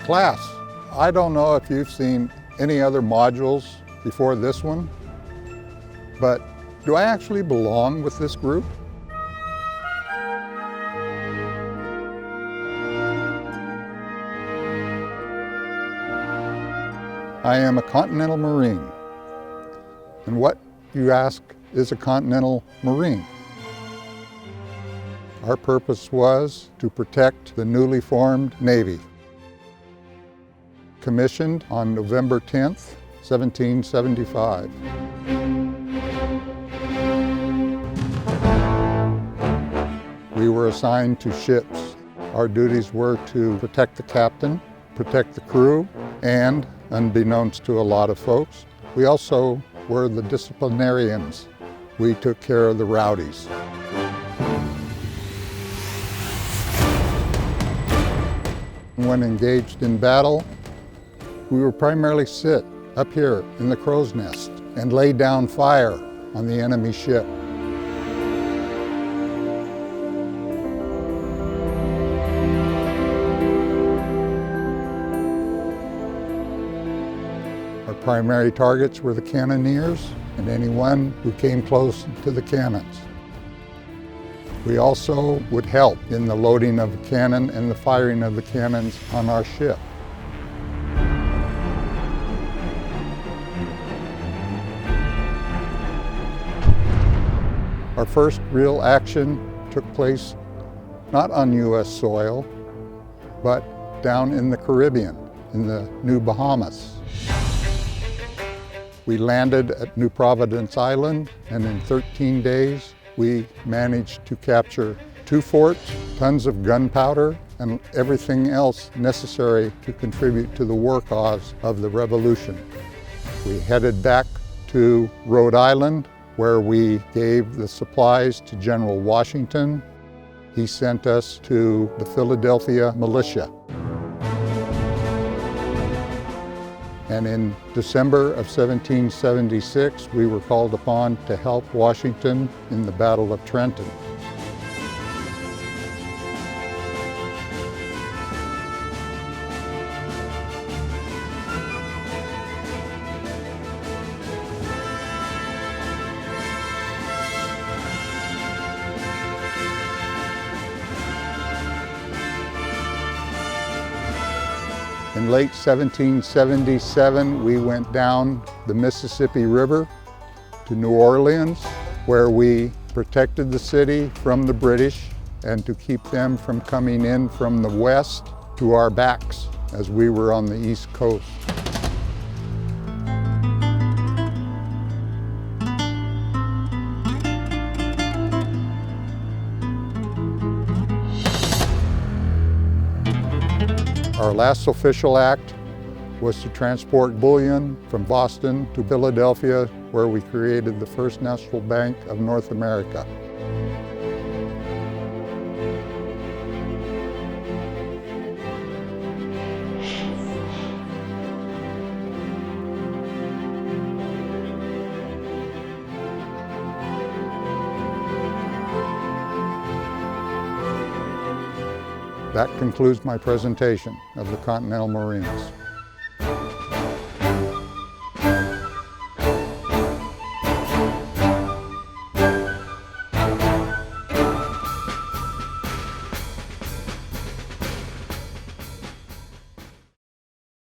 Class, I don't know if you've seen any other modules before this one, but do I actually belong with this group? I am a Continental Marine. And what, you ask, is a Continental Marine? Our purpose was to protect the newly formed Navy. Commissioned on November 10th, 1775. We were assigned to ships. Our duties were to protect the captain, protect the crew, and, unbeknownst to a lot of folks, we also were the disciplinarians. We took care of the rowdies. When engaged in battle, we would primarily sit up here in the crow's nest and lay down fire on the enemy ship. Our primary targets were the cannoneers and anyone who came close to the cannons. We also would help in the loading of the cannon and the firing of the cannons on our ship. Our first real action took place not on U.S. soil, but down in the Caribbean, in the New Bahamas. We landed at New Providence Island, and in 13 days, we managed to capture 2 forts, tons of gunpowder, and everything else necessary to contribute to the war cause of the revolution. We headed back to Rhode Island, where we gave the supplies to General Washington. He sent us to the Philadelphia militia. And in December of 1776, we were called upon to help Washington in the Battle of Trenton. In late 1777, we went down the Mississippi River to New Orleans, where we protected the city from the British and to keep them from coming in from the west to our backs as we were on the East Coast. Our last official act was to transport bullion from Boston to Philadelphia, where we created the First National Bank of North America. That concludes my presentation of the Continental Marines.